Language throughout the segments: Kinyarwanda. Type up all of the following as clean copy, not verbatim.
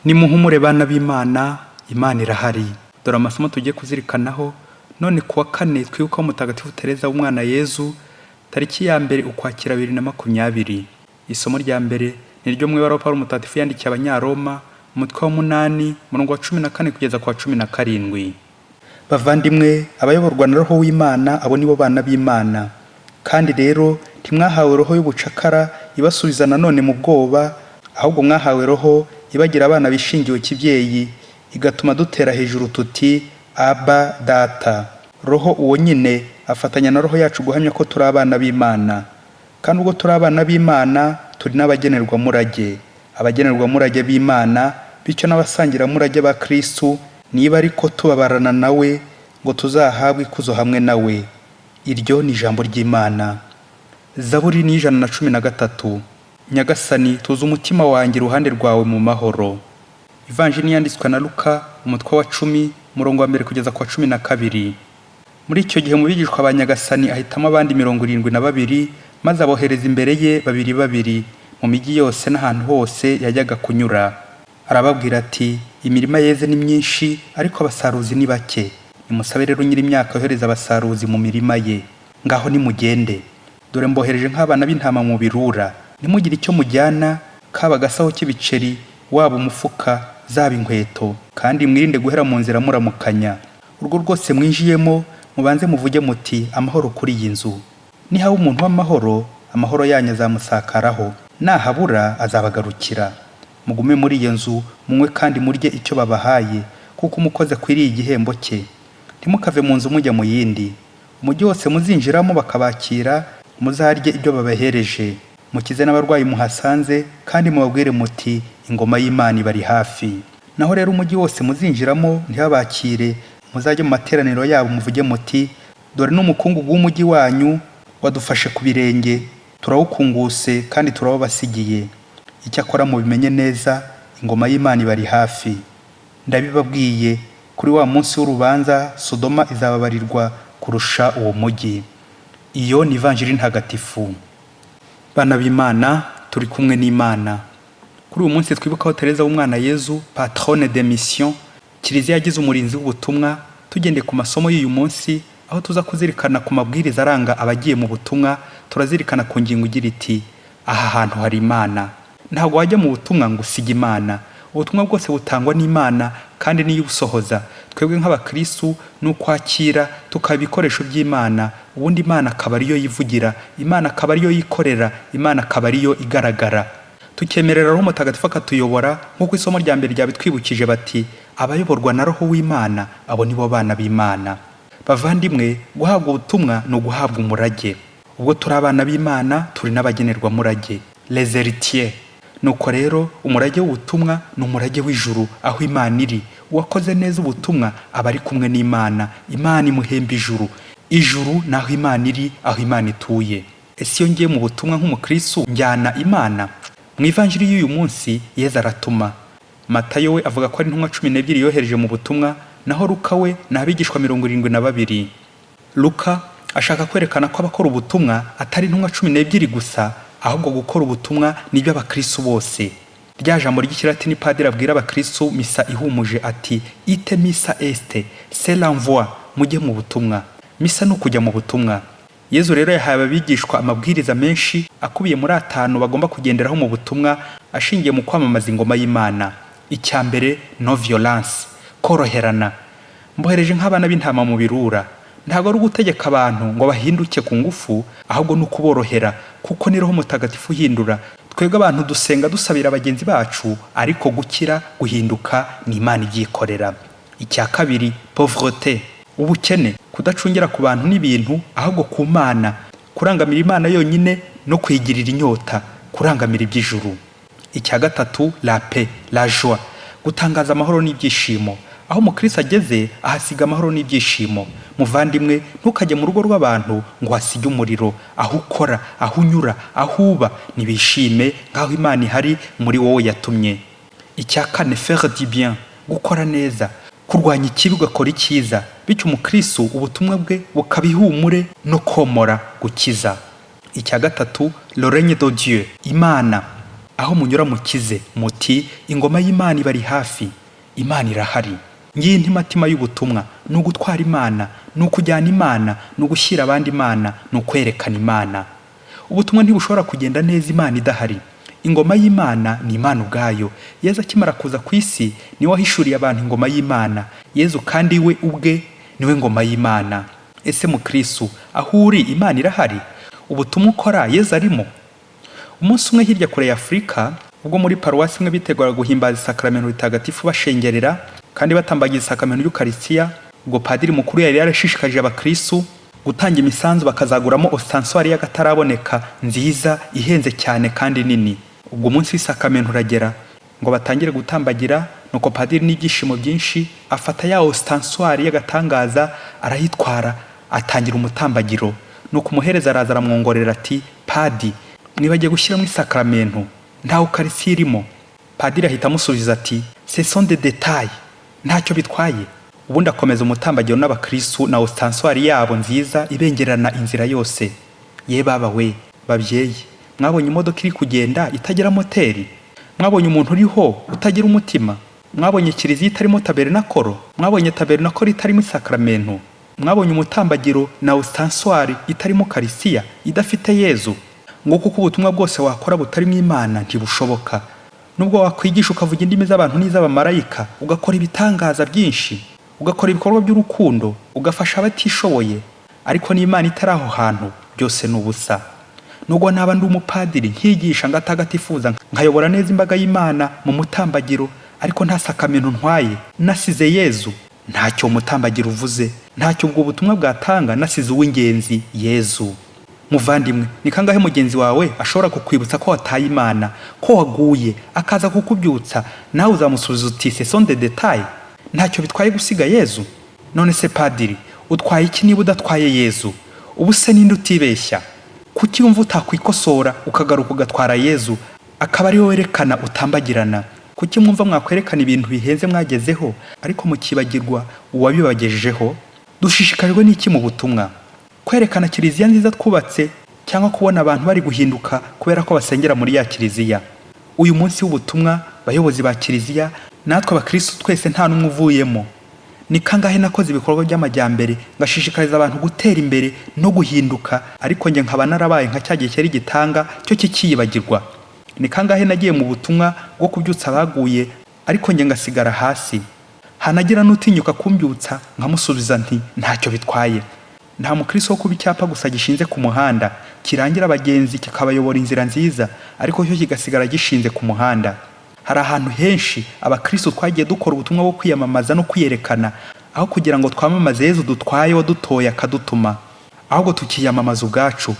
Nimuhumure bana b'Imana, Imana irahari. Dore amasomo tugiye kuzirikanaho. None kuwa kane twibuka Mutagatifu Tereza w'umwana Yezu, tariki ya mbere Ukwakira 2020. Isomo rya mbere ni ryo mu ibaruwa Pawulo Mutagatifu yandikiye Abanyaroma, umutwe wa 8, umurongo wa 14 kugeza ku wa 17. Bavandimwe, abayoborwa na Roho w'Imana, abo nibo bana b'Imana. Kandi rero ntimwahawe roho y'ubucakara ibasubiza nanone mu bwoba, ahubwo mwahawe roho ibagira abana bishingiwe kibyeyi, igatuma dutera hejuru tuti Aba Data. Roho uwo nyine afatanya na roho yacu guhamya ko turi abana b'Imana. Kandi ubwo turi abana b'Imana, turi n'abagenerwa murage. Abagenerwa murage b'Imana, bityo n'abasangira murage ba Kristo, niba ariko tubabarana nawe ngo tuzahabwe ikuzo hamwe nawe. Iryo ni ijambo ry'Imana. Zaburi ni 113. Nyagasani, tuza umutima wanjye iruhande rwawe mu mahoro. Ivanjili yanditswe na Luka, umutwe wa 10, umurongo wa 1 kugeza ku wa 12. Muri icyo gihe mu bigishwa ba Nyagasani ahitamo abandi 72, maze abohereza imbere ye babiri mu migi yose n'ahantu hose yajyaga kunyura. Arababwira ati, imirima yeze ni myinshi, ariko abasaruzi ni bake. Nimusabe rero nyiri imyaka yohereza abasaruzi mu mirima ye. Ngaho nimugende, dore mbohereje nk'abana b'intama mu birura. Nimugire icyo mujyana, kaba gasaho k'ibiceri, waba umufuka, zaba inkweto, kandi mwirinde guhera mu nzira muramukanya. Urwo rwose mwinjiyemo, mubanze muvuge muti amahoro kuri iyi nzu. Nihaba umuntu w'amahoro, amahoro yanyu azamusakaraho, nahabura azabagarukira. Mugume muri iyo nzu, munywe kandi murye icyo babahaye, kuko umukozi akwiriye igihembo cye. Ntimukave mu nzu mujya mu yindi. Umujyi wose muzinjiramo bakabakira, muzarye ibyo babahereje. Mukize n'abarwayi muhasanze, kandi mubabwire muti ingoma y'Imana ibari hafi. Naho rero umujyi wose muzinjiramo ntibabakire, muzajye mu materaniro yabo muvuge muti, dore n'umukungugu w'umujyi wanyu wadufashe ku birenge, turawukunguse kandi turawubasigiye. Icyakora mubimenye neza, ingoma y'Imana ibari hafi. Ndabibabwiye, kuri wa munsi w'urubanza Sodoma izababarirwa kurusha uwo mujyi. Iyo ni ivanjili ntagatifu. Bana b'Imana, turi kumwe n'Imana. Kuri uyu munsi twibukaho Tereza w'umwana Yezu, patronne de mission. Kiliziya yagize umurinzi w'ubutumwa. Tugendeye ku masomo y'uyu munsi, aho tuza kuzirikana ku mabwiriza aranga abagiye mu butumwa, turazirikana ku ngingo igira iti, aha hantu hari Imana. Ntabwo wajya mu butumwa ngo usige Imana. Ubutumwa bwose butangwa n'Imana, kandi niyo ubusohoza. Twebwe nk'abakristu ni ukwakira tukaba ibikoresho by'Imana, ubundi Imana akaba ariyo yivugira, Imana akaba ariyo yikorera, Imana akaba ariyo igaragara. Tukemerera Roho Mutagatifu akatuyobora, nk'uko isomo rya mbere ryabitwibukije bati, abayoborwa na Roho w'Imana, abo nibo bana b'Imana. Bavandimwe, guhabwa ubutumwa ni uguhabwa umurage. Ubwo turi abana b'Imana, turi n'abagenerwa murage, les héritiers. Nuko rero umurage w'ubutumwa ni umurage w'ijuru, aho Imana iri. Uwakoze neza ubutumwa aba ari kumwe n'Imana. Imana imuhemba ijuru. Ijuru naho Imana iri, aho Imana ituye. Ese iyo ngiye mu butumwa nk'umukristo njyana Imana? Mu ivanjili y'uyu munsi Yezu aratuma. Matayo we avuga ko ari intumwa 12 yohereje mu butumwa, naho Luka we ni abigishwa 72. Luka ashaka kwerekana ko abakora ubutumwa atari intumwa 12 gusa, ahubwo gukora ubutumwa nibyo abakristo bose. Rya jambo ry'ikilatini padiri abwira abakristo misa ihumuje ati, ite misa este, c'est l'envoi, mujye mu butumwa. Misa no kujya mu butumwa. Yezu rero yahaye abigishwa amabwiriza menshi akubiye muri 5 bagomba kugenderaho mu butumwa, ashingiye mu kwamamaza ingoma y'Imana. Icyambere, no violence, koroherana. Mbohereje nk'abana b'intama mu birura. Ntabwo ari ugutegeka abantu ngo bahinduke ku ngufu, ahubwo no kuborohera, kuko ni Roho Mutagatifu uhindura. Twebwe abantu dusenga dusabira abagenzi bacu, ariko gukira, guhinduka ni Imana ibyikorera. Icya kabiri, pauvreté, ubukene, kudacungira ku bantu n'ibintu, ahubwo ku Mana, kurangamira Imana yonyine no kwigirira inyota, kurangamira iby'ijuru. Icya gatatu, la paix, la joie, gutangaza amahoro n'ibyishimo. Aho umukristo ageze ahasiga amahoro n'ibyishimo. Muvandimwe, ntukajye mu rugo rw'abantu ngo hasige umuriro. Aho ukora, aho unyura, aho uba, nibishime nk'aho Imana ihari muri wowe yatumye. Icya kane, faire du bien, gukora neza, kurwanya ikibi ugakora icyiza, bityo umukristo ubutumwa bwe bukabihumure no komora gukiza. Icya gatatu, le règne de Dieu, Imana. aho munyura mukize muti ingoma y'Imana ibari hafi. Imana irahari. Ngiyi ntimatima y'ubutumwa, ni ugutwara Imana, ni ukujyana Imana, ni ugushyira abandi Imana, ni ukwerekana Imana. Ubutumwa ntibushobora kugenda neza Imana idahari. Ingoma y'Imana ni Imana ubwayo. Yezu akimara kuza ku isi niwe wahishuriye abantu ingoma y'Imana. Yezu kandi we ubwe niwe ngoma y'Imana. Ese mukristo, aho uri Imana irahari? Ubutumwa ukora Yezu arimo? Umunsi umwe hirya kure ya Afurika, ubwo muri paruwasi imwe bitegura guhimbaza isakaramentu ritagatifu bashengerera kandi batambagiza isakaramentu y'Ukaristiya, ubwo padiri mukuru yari yarashishikarije abakristo gutanga imisanzu bakazaguramo ostanswari y'agataraboneka nziza ihenze cyane kandi nini. Ubwo munsi w'isakaramentu uragera ngo batangire gutambagira, nuko padiri n'ibyishimo byinshi afata ya ostanswari y'agatangaza arayitwara atangira umutambagiro. Nuko umuhereza araza aramwongorera ati, padi, mwibagiye gushyira mu isakaramentu, nta Ukaristiya irimo. Padiri ahita amusubiza ati, ce sont des détails, ntacyo bitwaye. Ubundi akomeza umutambagiro n'abakristo na ostanswari yabo nziza ibengerana inzira yose. Ye baba we, babyeyi, mwabonye imodoka iri kugenda itagira moteri? Mwabonye umuntu uriho utagira umutima? Mwabonye kiliziya itarimo tabernakoro? Mwabonye tabernakoro itarimo isakaramentu? Mwabonye umutambagiro na ostanswari itarimo Ukaristiya, idafite Yezu? Ngo kuko ubutumwa bwose wakora butarimo Imana ntibushoboka. Nubwo wakwigisha ukavuga indimi z'abantu n'iz'abamarayika, ugakora ibitangaza byinshi, ugakora ibikorwa by'urukundo, ugafasha abatishoboye, ariko n'Imana itari aho hantu, byose ni ubusa. Nubwo naba ndi umupadiri nkigisha ngatagatifuza nkayobora neza imbaga y'Imana mu mutambagiro, ariko nta sakamento ntwaye, nasize Yezu, ntacyo umutambagiro uvuze, ntacyo ubwo butumwa bwatanga nasize uw'ingenzi Yezu. Muvandimwe, ni kangahe mugenzi wawe ashobora kukwibutsa ko wataye Imana, ko waguye, akaza kukubyutsa, nawe uzamusubiza uti ce sont des détails, ntacyo bitwaye gusiga Yezu? None se padiri, utwaye iki niba udatwaye Yezu? Ubu se ninde utibeshya? Kuki wumva utakwikosora ukagaruka ugatwara Yezu akaba ari wowe werekana utambagirana? Kuki mwumva mwakwerekana ibintu bihenze mwagezeho ariko mukibagirwa uwabibagejejeho? Dushishikarijwe n'iki mu butumwa? Kwerekana kiliziya nziza twubatse cyangwa kubona abantu bari guhinduka kubera ko basengera muri ya kiliziya? Uyu munsi w'ubutumwa, bayobozi ba kiliziya, natwe abakristo twese nta n'umwe uvuyemo. Ni kangahe nakoze ibikorwa by'amajyambere ngashishikariza abantu gutera imbere no guhinduka, ariko nge nkaba narabaye nka cya gihe cyari gitanga cyo kikiyibagirwa. Ni kangahe nagiye mu butumwa bwo kubyutsa abaguye, ariko nge ngasigara hasi. Hanagira n'utinyuka kumbyutsa nkamusubiza nti ntacyo bitwaye. Nta mukristo wo kuba icyapa gusa gishinze ku muhanda kirangira abagenzi kikabayobora inzira nziza, ariko cyo kigasigara gishinze ku muhanda. Hari ahantu henshi abakristo twagiye dukora ubutumwa bwo kwiyamamaza no kwiyerekana, aho kugira ngo twamamaze Yezu dutwaye wadutoye akadutuma, ahubwo tukiyamamaza ubwacu,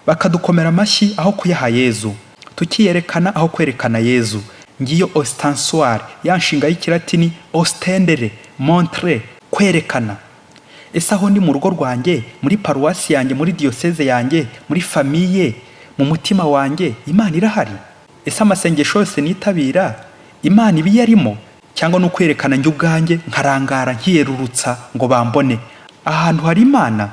bakadukomera amashyi aho kuyaha Yezu, tukiyerekana aho kwerekana Yezu. Ngiyo ostanswari, ya nshinga y'ikilatini ostendere, montre, kwerekana. Ese aho ndi mu rugo rwanjye, muri paruwasi yanjye, muri diocese yanjye, muri famiye, mu mutima wanjye, Imana irahari? Ese amasengesho yose nitabira Imana ibi yarimo, cyangwa no kwerekana njye ubwanjye nkarangara nkiyerurutsa ngo bambone? Ahantu hari Imana.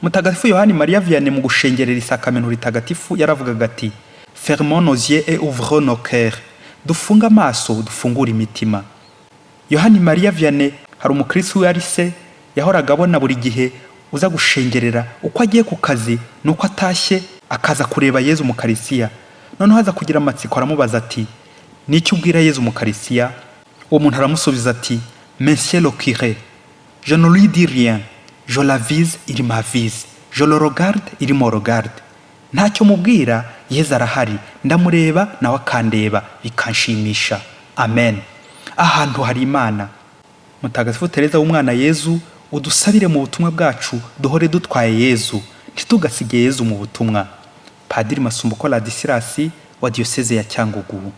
Mutagatifu Yohani Maria Vianney mu gushengerera isakamento ritagatifu yaravugaga ati, fermons nos yeux et ouvrons nos cœurs, dufunga amaso dufungura imitima. Yohani Maria Vianney hari umukristo yari se yahoraga abona buri gihe uza gushengerera uko agiye ku kazi nuko atashye akaza kureba Yezu mu Ukaristiya. Noneho aza kugira amatsiko aramubaza ati, n'iki ubwira Yezu mu Ukaristiya? Uwo muntu aramusubiza ati, monsieur le curé, je ne lui dis rien, je la vise, il m'avise, je le regarde, il me regarde. Ntacyo mubwira, Yezu arahari, ndamureba nawe akandeba, bikanshimisha. Amen. Ahantu hari Imana. Mutagatifu Tereza w'umwana Yezu, udusabire mu butumwa bwacu duhore dutwaye Yezu, ntitugasige Yezu mu butumwa. Padiri Masumbuko Ladislas wa diocese ya Cyangugu.